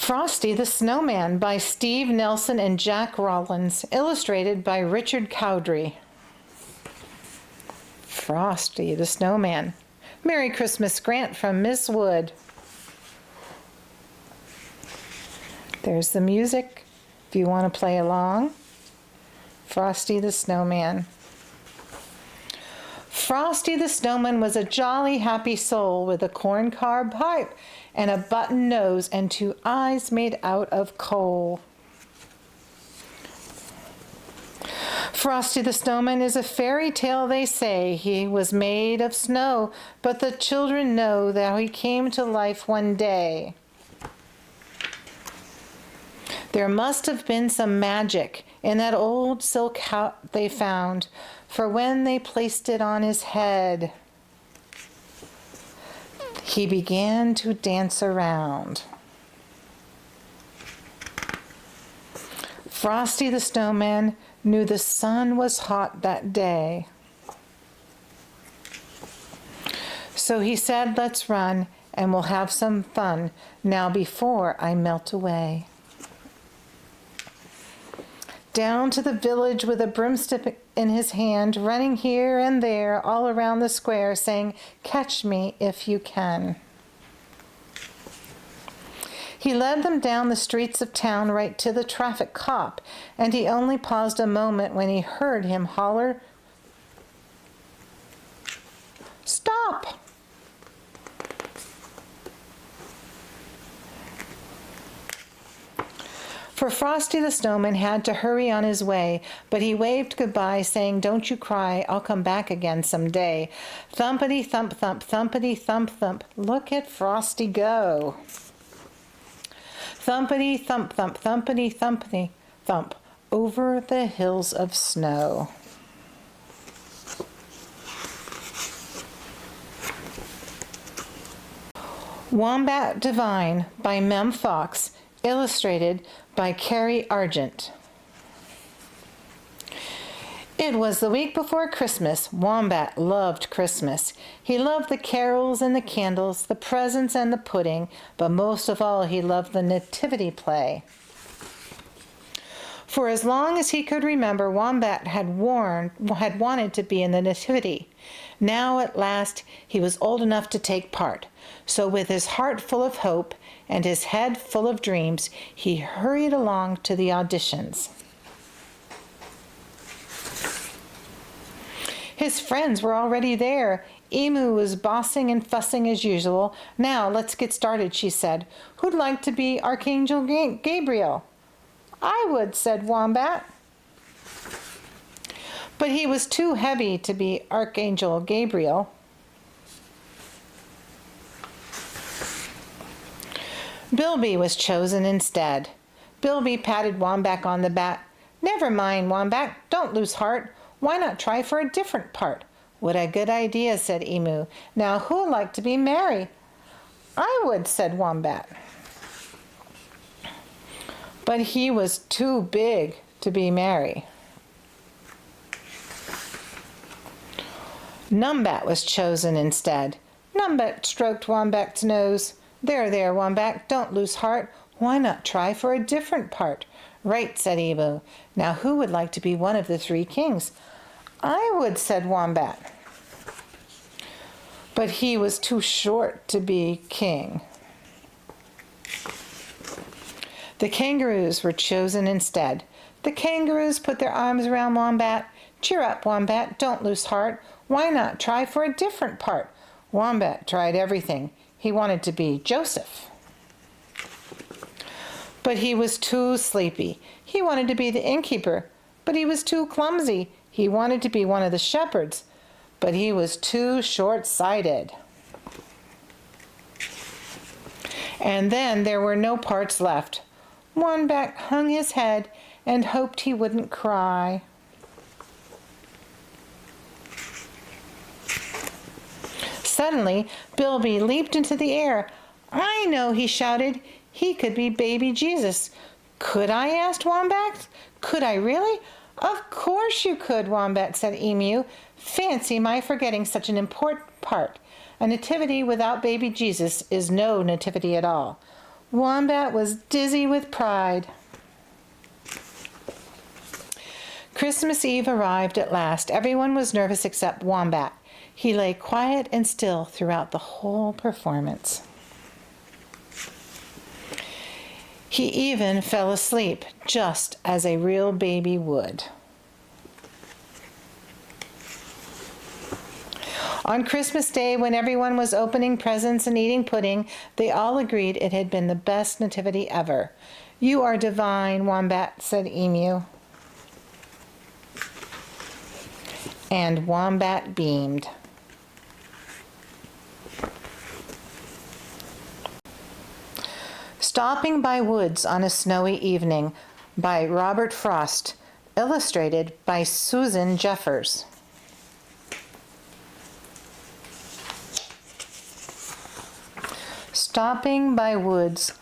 Frosty the Snowman by Steve Nelson and Jack Rollins, illustrated by Richard Cowdery. Frosty the Snowman. Merry Christmas grant from Miss Wood. There's the music if you want to play along. Frosty the Snowman. Frosty the Snowman was a jolly, happy soul with a corncob pipe and a button nose and 2 eyes made out of coal. Frosty the Snowman is a fairy tale, they say. He was made of snow, but the children know that he came to life one day. There must have been some magic in that old silk hat they found, for when they placed it on his head, he began to dance around. Frosty the Snowman knew the sun was hot that day. So he said, "Let's run and we'll have some fun now before I melt away." Down to the village with a broomstick in his hand, running here and there all around the square, saying, "Catch me if you can." He led them down the streets of town right to the traffic cop, and he only paused a moment when he heard him holler, "Stop!" For Frosty the Snowman had to hurry on his way, but he waved goodbye, saying, "Don't you cry, I'll come back again someday." Thumpity thump thump, thumpity thump thump, look at Frosty go. Thumpity thump thump, thumpity thumpity thump, over the hills of snow. Wombat Divine by Mem Fox, illustrated by Carrie Argent. It was the week before Christmas. Wombat loved Christmas. He loved the carols and the candles, the presents and the pudding, but most of all he loved the nativity play. For as long as he could remember, Wombat had wanted to be in the nativity. Now at last he was old enough to take part. So with his heart full of hope and his head full of dreams, he hurried along to the auditions. His friends were already there. Emu was bossing and fussing as usual. "Now let's get started," she said. "Who'd like to be Archangel Gabriel?" "I would," said Wombat. But he was too heavy to be Archangel Gabriel. Bilby was chosen instead. Bilby patted Wombat on the back. "Never mind, Wombat, don't lose heart. Why not try for a different part?" "What a good idea," said Emu. "Now who'd like to be Mary?" "I would," said Wombat. But he was too big to be Mary. Numbat was chosen instead. Numbat stroked Wombat's nose. There, Wombat, don't lose heart. Why not try for a different part?" "Right," said Emu. "Now who would like to be one of the 3 kings?" "I would," said Wombat. But he was too short to be king. The kangaroos were chosen instead. The kangaroos put their arms around Wombat. "Cheer up, Wombat, don't lose heart. Why not try for a different part?" Wombat tried everything. He wanted to be Joseph. But he was too sleepy. He wanted to be the innkeeper, but he was too clumsy. He wanted to be one of the shepherds, but he was too short-sighted. And then there were no parts left. Wombat hung his head and hoped he wouldn't cry. Suddenly, Bilby leaped into the air. "I know," he shouted. "He could be baby Jesus." "Could I?" asked Wombat. "Could I really?" "Of course you could," Wombat said. Emu, "fancy my forgetting such an important part. A nativity without baby Jesus is no nativity at all." Wombat was dizzy with pride. Christmas Eve arrived at last. Everyone was nervous except Wombat. He lay quiet and still throughout the whole performance. He even fell asleep, just as a real baby would. On Christmas Day, when everyone was opening presents and eating pudding, they all agreed it had been the best nativity ever. "You are divine, Wombat," said Emu. And Wombat beamed. Stopping by Woods on a Snowy Evening by Robert Frost, illustrated by Susan Jeffers. Stopping by Woods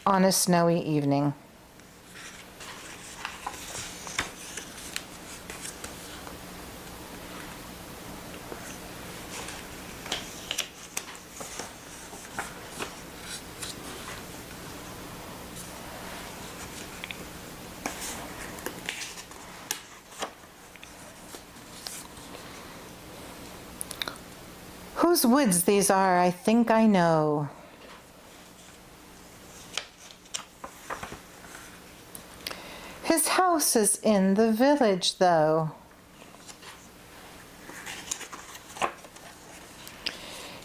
on a Snowy Evening. Whose woods these are, I think I know. His house is in the village, though.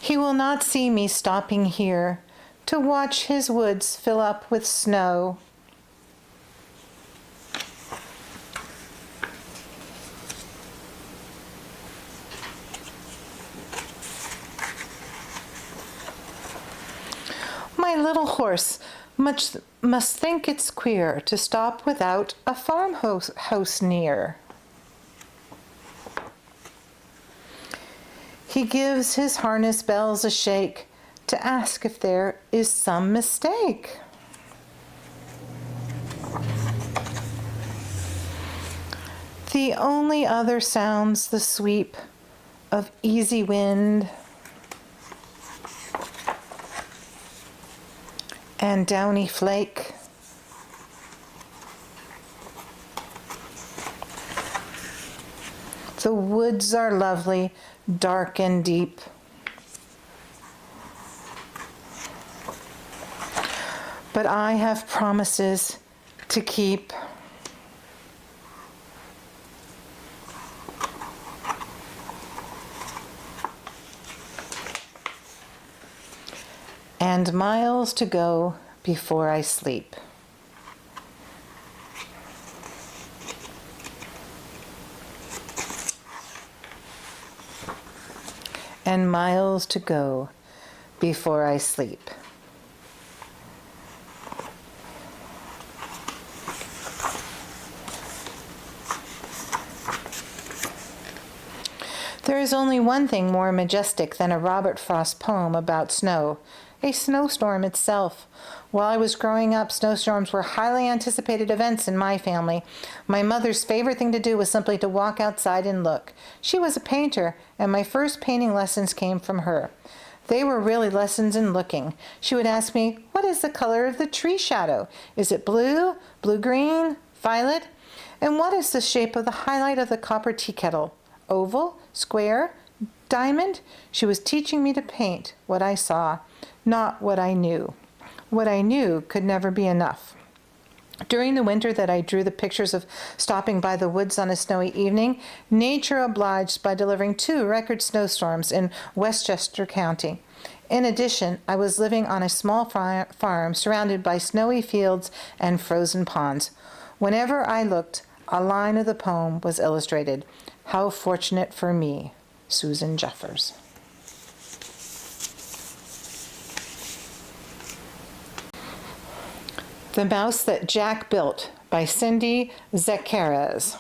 He will not see me stopping here to watch his woods fill up with snow. My little horse must think it's queer to stop without a farmhouse near. He gives his harness bells a shake to ask if there is some mistake. The only other sound's the sweep of easy wind and downy flake. The woods are lovely, dark and deep. But I have promises to keep. And miles to go before I sleep. And miles to go before I sleep. There is only one thing more majestic than a Robert Frost poem about snow, a snowstorm itself. While I was growing up, snowstorms were highly anticipated events in my family. My mother's favorite thing to do was simply to walk outside and look. She was a painter, and my first painting lessons came from her. They were really lessons in looking. She would ask me, "What is the color of the tree shadow? Is it blue, blue-green, violet? And what is the shape of the highlight of the copper tea kettle? Oval, square, diamond?" She was teaching me to paint what I saw, not what I knew. What I knew could never be enough. During the winter that I drew the pictures of stopping by the woods on a snowy evening, nature obliged by delivering 2 record snowstorms in Westchester County. In addition, I was living on a small farm surrounded by snowy fields and frozen ponds. Whenever I looked, a line of the poem was illustrated. How fortunate for me, Susan Jeffers. The Mouse That Jack Built by Cyndy Szekeres.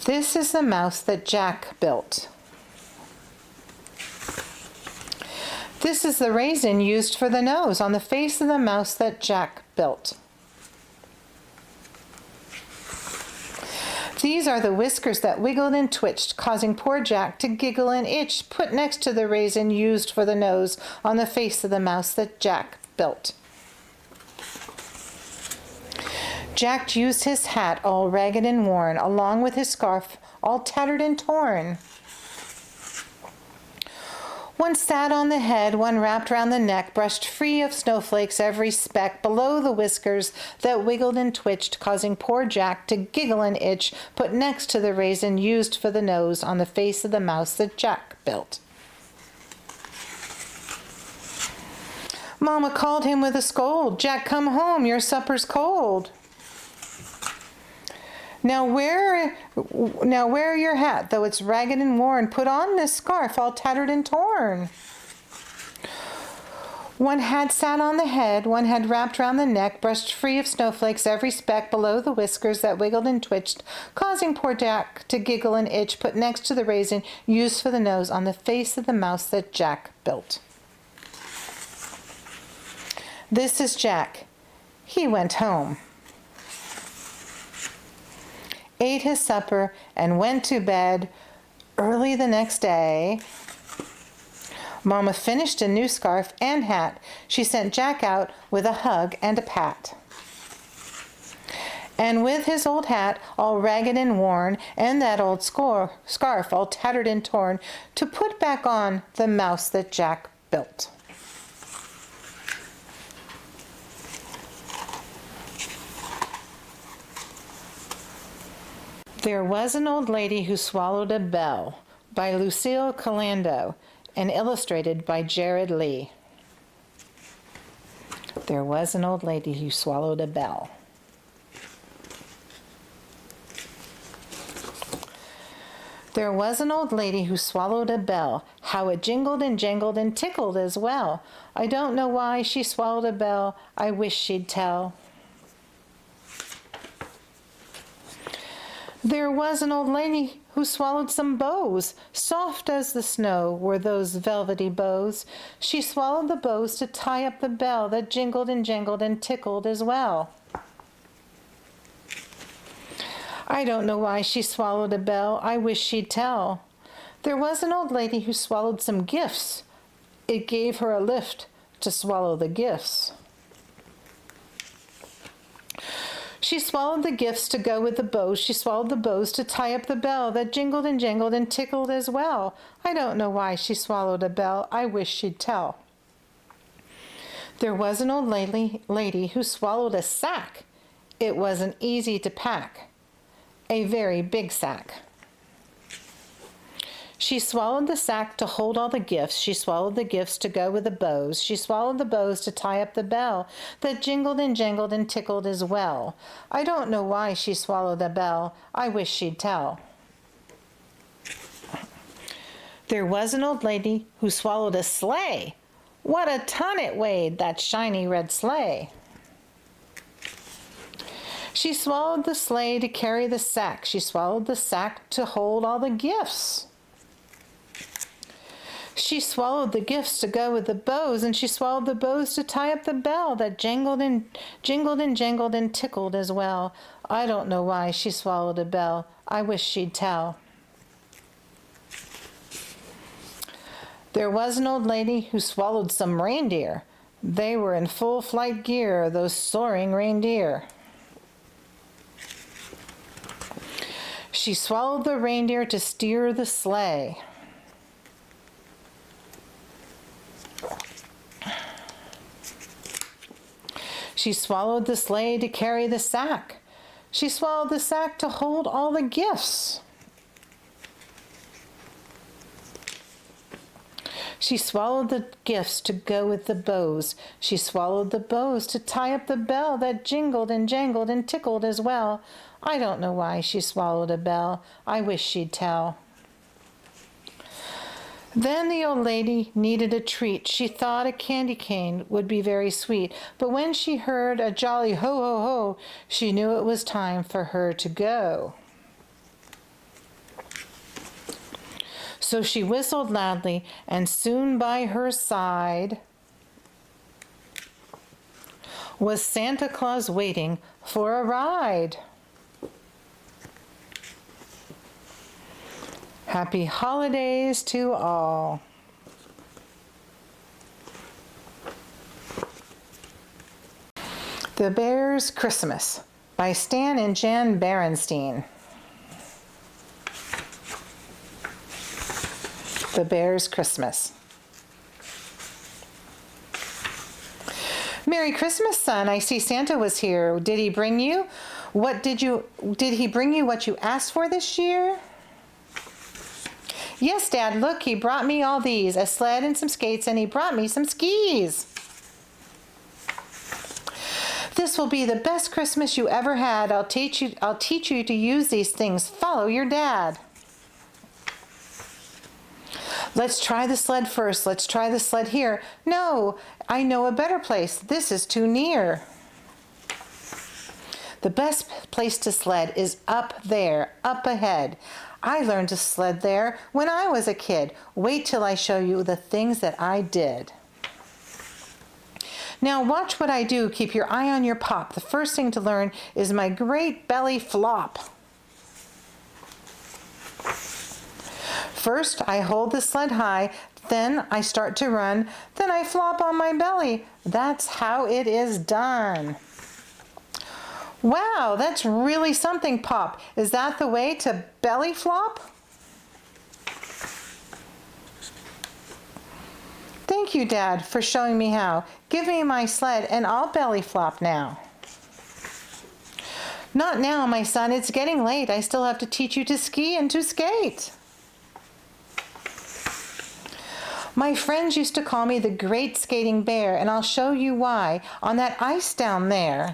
This is the mouse that Jack built. This is the raisin used for the nose on the face of the mouse that Jack built. These are the whiskers that wiggled and twitched, causing poor Jack to giggle and itch, put next to the raisin used for the nose on the face of the mouse that Jack built. Jack used his hat all ragged and worn, along with his scarf all tattered and torn. One sat on the head, one wrapped round the neck, brushed free of snowflakes every speck below the whiskers that wiggled and twitched, causing poor Jack to giggle and itch, put next to the raisin used for the nose on the face of the mouse that Jack built. Mama called him with a scold, "Jack, come home, your supper's cold." Now wear your hat, though it's ragged and worn. Put on this scarf, all tattered and torn. One had sat on the head, one had wrapped round the neck, brushed free of snowflakes every speck below the whiskers that wiggled and twitched, causing poor Jack to giggle and itch, put next to the raisin used for the nose on the face of the mouse that Jack built. This is Jack. He went home, ate his supper, and went to bed early the next day. Mama finished a new scarf and hat. She sent Jack out with a hug and a pat. And with his old hat all ragged and worn, and that old scarf all tattered and torn, to put back on the mouse that Jack built. There was an old lady who swallowed a bell, by Lucille Calandra, and illustrated by Jared Lee. There was an old lady who swallowed a bell. There was an old lady who swallowed a bell. How it jingled and jangled and tickled as well. I don't know why she swallowed a bell. I wish she'd tell. There was an old lady who swallowed some bows. Soft as the snow were those velvety bows. She swallowed the bows to tie up the bell that jingled and jangled and tickled as well. I don't know why she swallowed a bell. I wish she'd tell. There was an old lady who swallowed some gifts. It gave her a lift to swallow the gifts. She swallowed the gifts to go with the bows. She swallowed the bows to tie up the bell that jingled and jangled and tickled as well. I don't know why she swallowed a bell. I wish she'd tell. There was an old lady who swallowed a sack. It wasn't easy to pack. A very big sack. She swallowed the sack to hold all the gifts. She swallowed the gifts to go with the bows. She swallowed the bows to tie up the bell that jingled and jangled and tickled as well. I don't know why she swallowed the bell. I wish she'd tell. There was an old lady who swallowed a sleigh. What a ton it weighed, that shiny red sleigh. She swallowed the sleigh to carry the sack. She swallowed the sack to hold all the gifts. She swallowed the gifts to go with the bows, and she swallowed the bows to tie up the bell that jingled and jangled and tickled as well. I don't know why she swallowed a bell. I wish she'd tell. There was an old lady who swallowed some reindeer. They were in full flight gear, those soaring reindeer. She swallowed the reindeer to steer the sleigh. She swallowed the sleigh to carry the sack. She swallowed the sack to hold all the gifts. She swallowed the gifts to go with the bows. She swallowed the bows to tie up the bell that jingled and jangled and tickled as well. I don't know why she swallowed a bell. I wish she'd tell. Then the old lady needed a treat. She thought a candy cane would be very sweet. But when she heard a jolly ho, ho, ho, she knew it was time for her to go. So she whistled loudly, and soon by her side was Santa Claus waiting for a ride. Happy holidays to all. The Bear's Christmas by Stan and Jan Berenstein. The Bear's Christmas. Merry Christmas, son. I see Santa was here. Did he bring you? Did he bring you what you asked for this year? Yes, Dad, look, he brought me all these, a sled and some skates, and he brought me some skis. This will be the best Christmas you ever had. I'll teach you to use these things. Follow your dad. Let's try the sled first. Let's try the sled here. No, I know a better place. This is too near. The best place to sled is up there, up ahead. I learned to sled there when I was a kid. Wait till I show you the things that I did. Now watch what I do. Keep your eye on your pop. The first thing to learn is my great belly flop. First, I hold the sled high, then I start to run, then I flop on my belly. That's how it is done. Wow, that's really something, Pop. Is that the way to belly flop? Thank you, Dad, for showing me how. Give me my sled and I'll belly flop now. Not now, my son. It's getting late. I still have to teach you to ski and to skate. My friends used to call me the Great Skating Bear, and I'll show you why on that ice down there.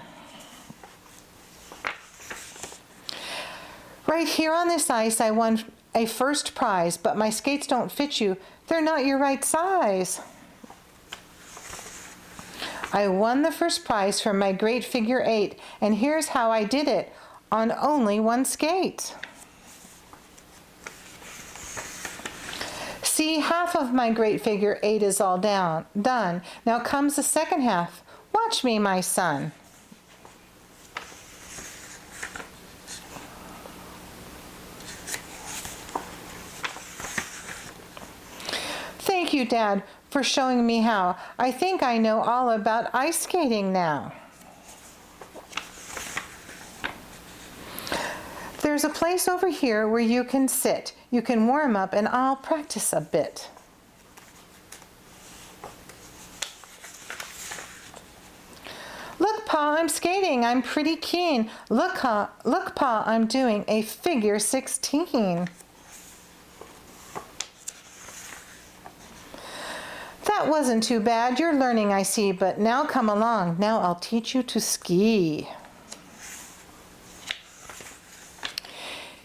Right here on this ice, I won a first prize, but my skates don't fit you. They're not your right size. I won the first prize for my great figure 8, and here's how I did it on only one skate. See, half of my great figure 8 is all done. Now comes the second half. Watch me, my son. Thank you, Dad, for showing me how. I think I know all about ice skating now. There's a place over here where you can sit. You can warm up and I'll practice a bit. Look, Pa, I'm skating. I'm pretty keen. Look, Pa, I'm doing a figure 16. That wasn't too bad. You're learning, I see, but now come along. Now I'll teach you to ski.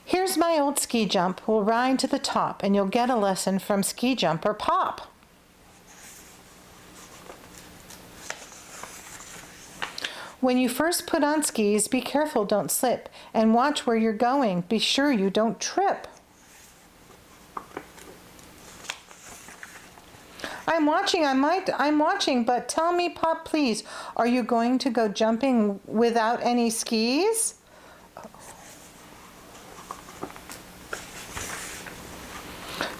Here's my old ski jump. We'll ride to the top and you'll get a lesson from Ski Jumper Pop. When you first put on skis, be careful, don't slip, and watch where you're going. Be sure you don't trip. I'm watching, but tell me, Pop, please, are you going to go jumping without any skis?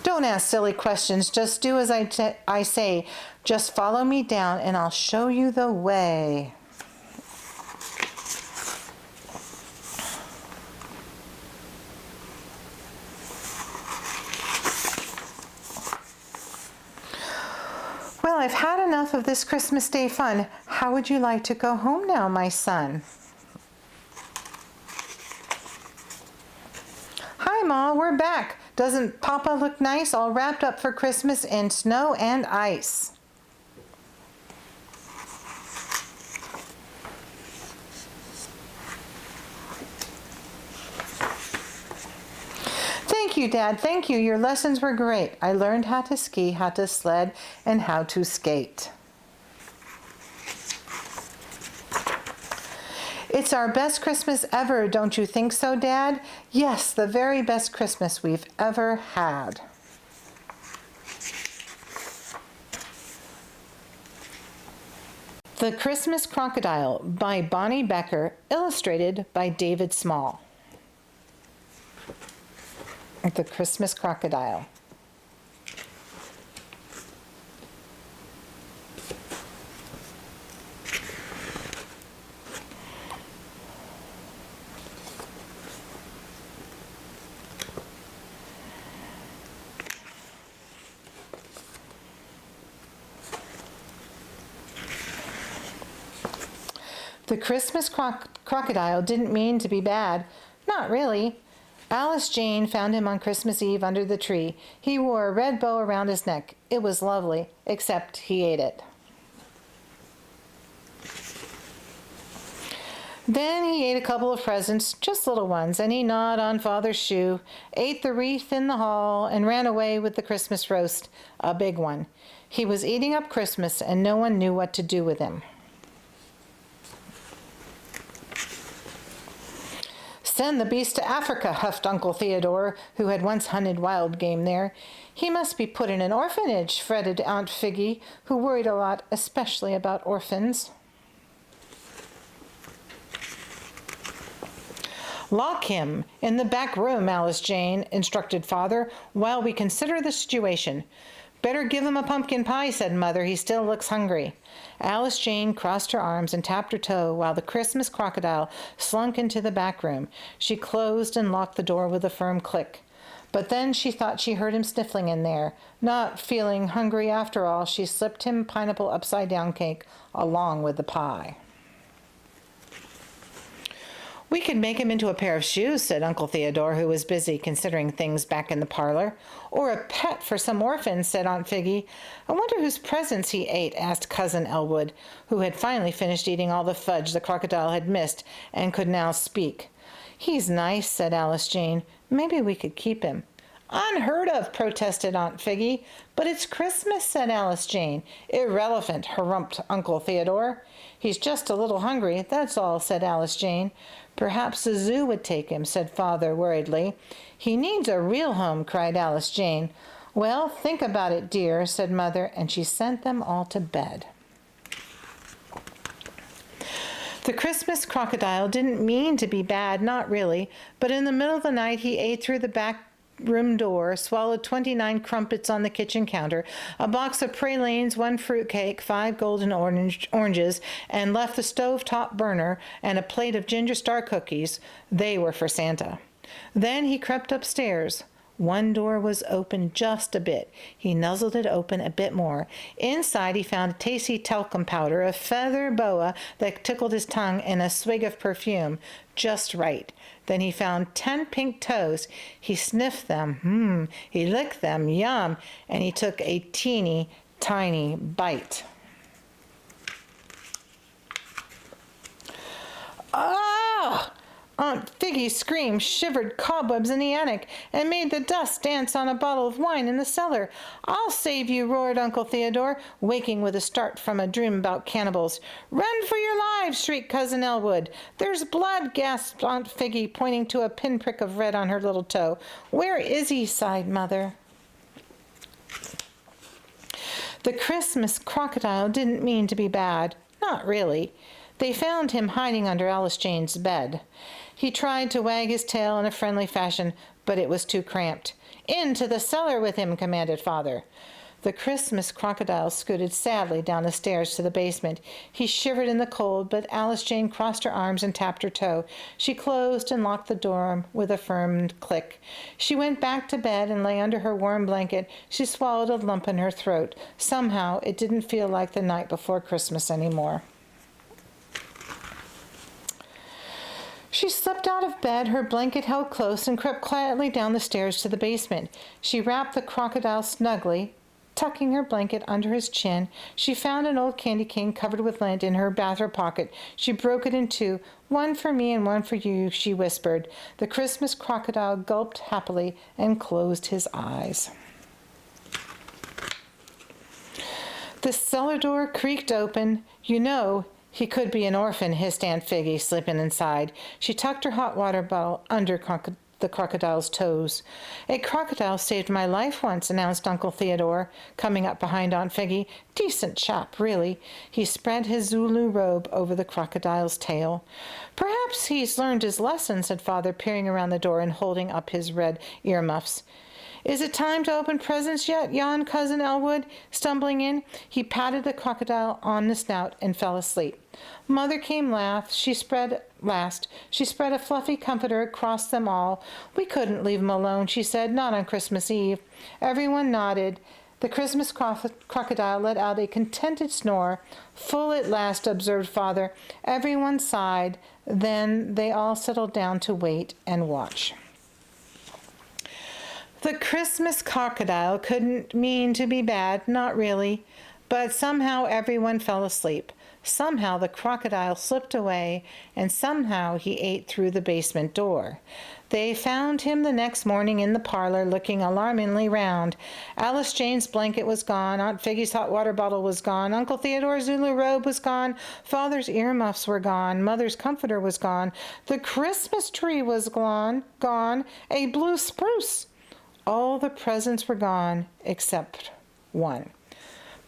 Don't ask silly questions. Just do as I say. Just follow me down and I'll show you the way. Well, I've had enough of this Christmas Day fun. How would you like to go home now, my son? Hi, Ma, we're back. Doesn't Papa look nice, all wrapped up for Christmas in snow and ice? Thank you, Dad. Thank you. Your lessons were great. I learned how to ski, how to sled, and how to skate. It's our best Christmas ever, don't you think so, Dad? Yes, the very best Christmas we've ever had. The Christmas Crocodile by Bonny Becker, illustrated by David Small. The Christmas Crocodile. The Christmas crocodile didn't mean to be bad. Not really. Alice Jane found him on Christmas Eve under the tree. He wore a red bow around his neck. It was lovely, except he ate it. Then he ate a couple of presents, just little ones, and he gnawed on Father's shoe, ate the wreath in the hall, and ran away with the Christmas roast, a big one. He was eating up Christmas, and no one knew what to do with him. Send the beast to Africa, huffed Uncle Theodore, who had once hunted wild game there. He must be put in an orphanage, fretted Aunt Figgy, who worried a lot, especially about orphans. Lock him in the back room, Alice Jane, instructed Father, while we consider the situation. Better give him a pumpkin pie, said Mother. He still looks hungry. Alice Jane crossed her arms and tapped her toe while the Christmas crocodile slunk into the back room. She closed and locked the door with a firm click. But then she thought she heard him sniffling in there. Not feeling hungry after all, she slipped him pineapple upside-down cake along with the pie. We could make him into a pair of shoes, said Uncle Theodore, who was busy considering things back in the parlor. Or a pet for some orphans, said Aunt Figgy. I wonder whose presents he ate, asked Cousin Elwood, who had finally finished eating all the fudge the crocodile had missed and could now speak. He's nice, said Alice Jane. Maybe we could keep him. Unheard of, protested Aunt Figgy. But it's Christmas, said Alice Jane. Irrelevant, harumphed Uncle Theodore. He's just a little hungry, that's all, said Alice Jane. Perhaps the zoo would take him, said Father worriedly. He needs a real home, cried Alice Jane. Well, think about it, dear, said Mother, and she sent them all to bed. The Christmas crocodile didn't mean to be bad, not really, but in the middle of the night he ate through the back room door, swallowed 29 crumpets on the kitchen counter, a box of pralines, 1 fruitcake, 5 golden oranges, and left the stove-top burner and a plate of ginger star cookies. They were for Santa. Then he crept upstairs. One door was open just a bit. He nuzzled it open a bit more. Inside he found a tasty talcum powder, a feather boa that tickled his tongue, and a swig of perfume. Just right. Then he found 10 pink toes. He sniffed them. He licked them. Yum. And he took a teeny, tiny bite. Ah! Aunt Figgy's scream shivered cobwebs in the attic and made the dust dance on a bottle of wine in the cellar. I'll save you, roared Uncle Theodore, waking with a start from a dream about cannibals. Run for your lives, shrieked Cousin Elwood. There's blood, gasped Aunt Figgy, pointing to a pinprick of red on her little toe. Where is he? Sighed Mother. The Christmas crocodile didn't mean to be bad. Not really. They found him hiding under Alice Jane's bed. He tried to wag his tail in a friendly fashion, but it was too cramped. Into the cellar with him, commanded Father. The Christmas crocodile scooted sadly down the stairs to the basement. He shivered in the cold, but Alice Jane crossed her arms and tapped her toe. She closed and locked the door with a firm click. She went back to bed and lay under her warm blanket. She swallowed a lump in her throat. Somehow it didn't feel like the night before Christmas anymore. She slipped out of bed, her blanket held close, and crept quietly down the stairs to the basement. She wrapped the crocodile snugly, tucking her blanket under his chin. She found an old candy cane covered with lint in her bathrobe pocket. She broke it in two. One for me and one for you, she whispered. The Christmas crocodile gulped happily and closed his eyes. The cellar door creaked open. You know, he could be an orphan, hissed Aunt Figgy, slipping inside. She tucked her hot water bottle under the crocodile's toes. "A crocodile saved my life once," announced Uncle Theodore, coming up behind Aunt Peggy. "Decent chap, really." He spread his Zulu robe over the crocodile's tail. "Perhaps he's learned his lesson," said Father, peering around the door and holding up his red earmuffs. "Is it time to open presents yet?" yawned Cousin Elwood, stumbling in. He patted the crocodile on the snout and fell asleep. Mother came last. She spread a fluffy comforter across them all. "We couldn't leave him alone," she said, "not on Christmas Eve." Everyone nodded. The Christmas crocodile let out a contented snore. "Full at last," observed Father. Everyone sighed. Then they all settled down to wait and watch. The Christmas crocodile couldn't mean to be bad, not really, but somehow everyone fell asleep. Somehow the crocodile slipped away, and somehow he ate through the basement door. They found him the next morning in the parlor, looking alarmingly round. Alice Jane's blanket was gone, Aunt Figgy's hot water bottle was gone, Uncle Theodore's Zulu robe was gone, Father's earmuffs were gone, Mother's comforter was gone, the Christmas tree was gone, a blue spruce. All the presents were gone except one.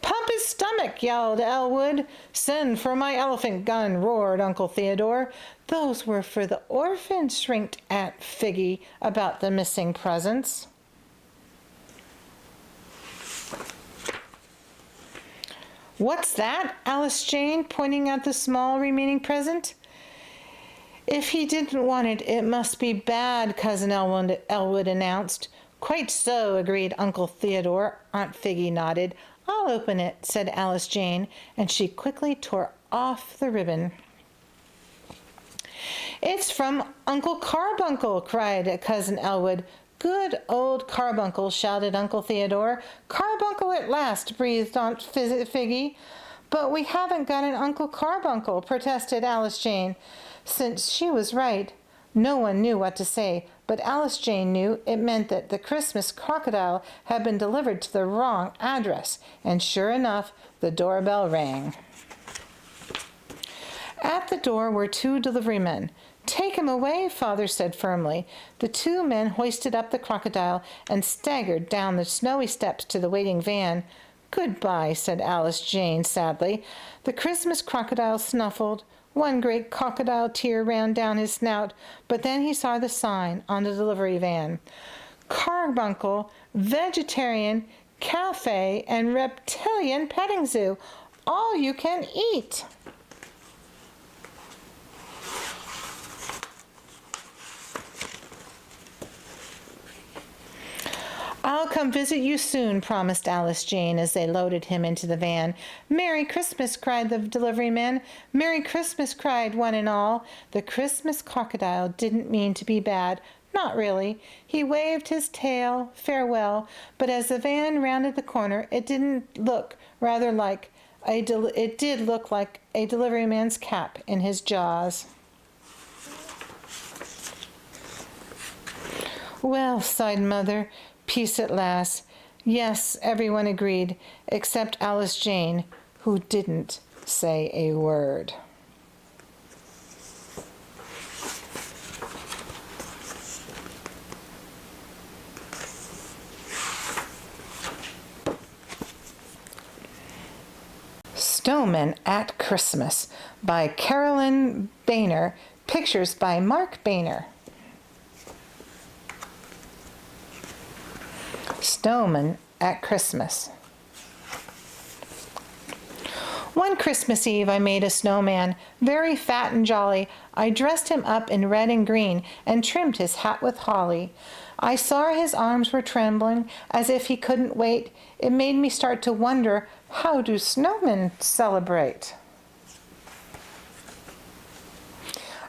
"Pump his stomach!" yelled Elwood. "Send for my elephant gun!" roared Uncle Theodore. "Those were for the orphans," shrieked Aunt Figgy about the missing presents. "What's that?" Alice Jane, pointing at the small remaining present. "If he didn't want it, it must be bad," Cousin Elwood announced. "Quite so," agreed Uncle Theodore. Aunt Figgy nodded. "I'll open it," said Alice Jane, and she quickly tore off the ribbon. "It's from Uncle Carbuncle!" cried Cousin Elwood. "Good old Carbuncle!" shouted Uncle Theodore. "Carbuncle at last!" breathed Aunt Figgy. "But we haven't got an Uncle Carbuncle," protested Alice Jane. Since she was right, no one knew what to say, but Alice Jane knew it meant that the Christmas crocodile had been delivered to the wrong address, and sure enough, the doorbell rang. At the door were two delivery men. "Take him away," Father said firmly. The two men hoisted up the crocodile and staggered down the snowy steps to the waiting van. "Goodbye," said Alice Jane sadly. The Christmas crocodile snuffled. One great crocodile tear ran down his snout, but then he saw the sign on the delivery van. "Carbuncle, Vegetarian, Cafe, and Reptilian Petting Zoo. All you can eat." "I'll come visit you soon," promised Alice Jane as they loaded him into the van. "Merry Christmas!" cried the delivery men. "Merry Christmas!" cried one and all. The Christmas crocodile didn't mean to be bad. Not really. He waved his tail farewell, but as the van rounded the corner, it did look like a delivery man's cap in his jaws. "Well," sighed Mother, "peace at last." Yes, everyone agreed, except Alice Jane, who didn't say a word. Snowmen at Christmas by Carolyn Buehner. Pictures by Mark Boehner. Snowmen at Christmas. One Christmas Eve I made a snowman, very fat and jolly. I dressed him up in red and green and trimmed his hat with holly. I saw his arms were trembling as if he couldn't wait. It made me start to wonder, how do snowmen celebrate?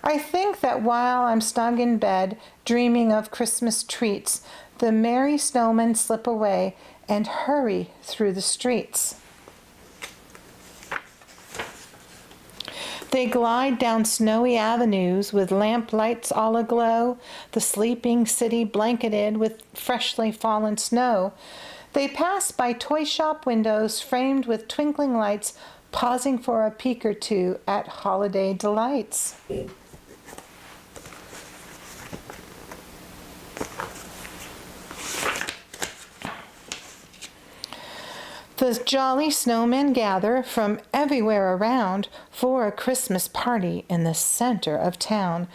I think that while I'm snug in bed, dreaming of Christmas treats, the merry snowmen slip away and hurry through the streets. They glide down snowy avenues with lamp lights all aglow, the sleeping city blanketed with freshly fallen snow. They pass by toy shop windows framed with twinkling lights, pausing for a peek or two at holiday delights. The jolly snowmen gather from everywhere around for a Christmas party in the center of town.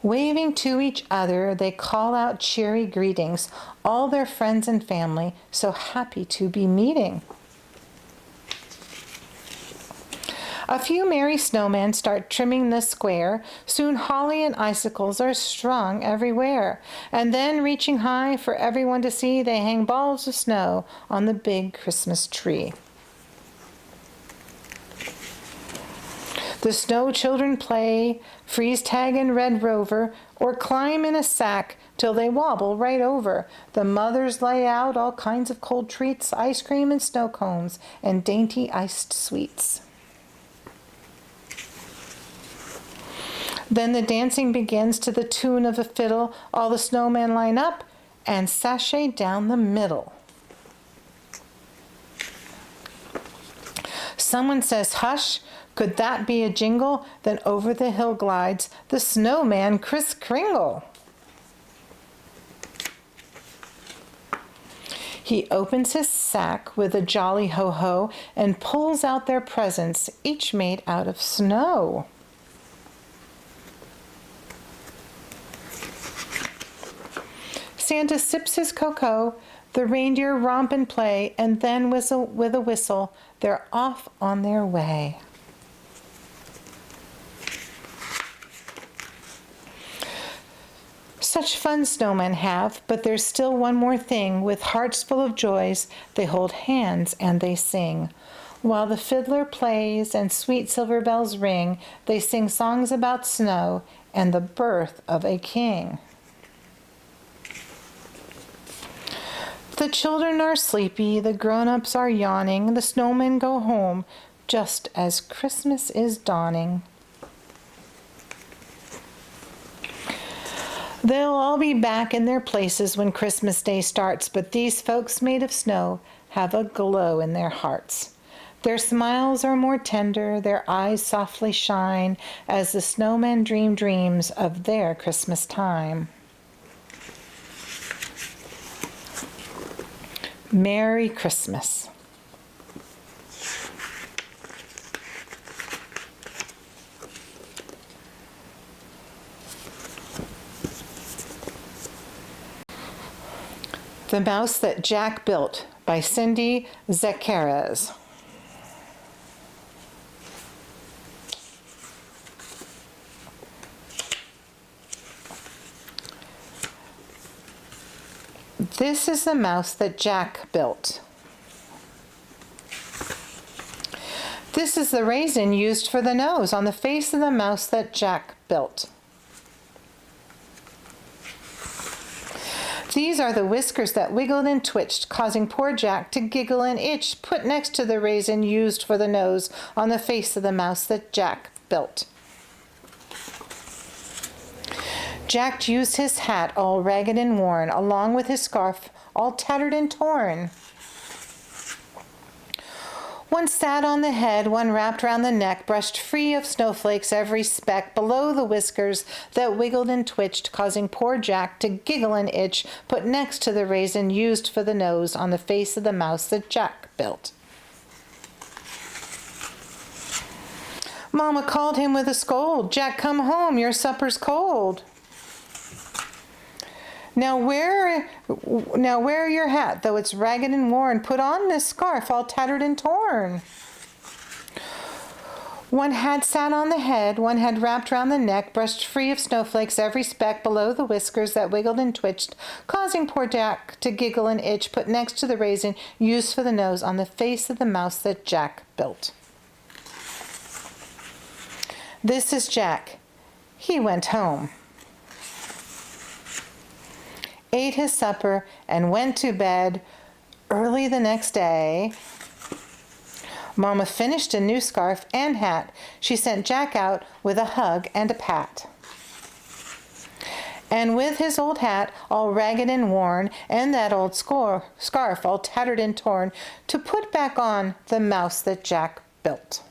Waving to each other, they call out cheery greetings, all their friends and family so happy to be meeting. A few merry snowmen start trimming the square. Soon holly and icicles are strung everywhere. And then, reaching high for everyone to see, they hang balls of snow on the big Christmas tree. The snow children play, freeze tag and red rover, or climb in a sack till they wobble right over. The mothers lay out all kinds of cold treats, ice cream and snow cones, and dainty iced sweets. Then the dancing begins to the tune of a fiddle. All the snowmen line up and sashay down the middle. Someone says, "Hush, could that be a jingle?" Then over the hill glides the snowman Kris Kringle. He opens his sack with a jolly ho-ho and pulls out their presents, each made out of snow. Santa sips his cocoa, the reindeer romp and play, and then with a whistle, they're off on their way. Such fun snowmen have, but there's still one more thing. With hearts full of joys, they hold hands and they sing. While the fiddler plays and sweet silver bells ring, they sing songs about snow and the birth of a king. The children are sleepy, the grown-ups are yawning, the snowmen go home just as Christmas is dawning. They'll all be back in their places when Christmas Day starts, but these folks made of snow have a glow in their hearts. Their smiles are more tender, their eyes softly shine as the snowmen dream dreams of their Christmas time. Merry Christmas. The Mouse That Jack Built by Cyndy Szekeres. This is the mouse that Jack built. This is the raisin used for the nose on the face of the mouse that Jack built. These are the whiskers that wiggled and twitched, causing poor Jack to giggle and itch, put next to the raisin used for the nose on the face of the mouse that Jack built. Jack used his hat all ragged and worn, along with his scarf all tattered and torn. One sat on the head, one wrapped round the neck, brushed free of snowflakes every speck below the whiskers that wiggled and twitched, causing poor Jack to giggle and itch, put next to the raisin used for the nose on the face of the mouse that Jack built. Mama called him with a scold, "Jack, come home, your supper's cold." Now wear your hat, though it's ragged and worn. Put on this scarf, all tattered and torn. One hat sat on the head, one had wrapped round the neck, brushed free of snowflakes every speck below the whiskers that wiggled and twitched, causing poor Jack to giggle and itch, put next to the raisin used for the nose on the face of the mouse that Jack built. This is Jack. He went home, ate his supper, and went to bed. Early the next day, Mama finished a new scarf and hat. She sent Jack out with a hug and a pat. And with his old hat all ragged and worn, and that old scarf all tattered and torn, to put back on the mouse that Jack built.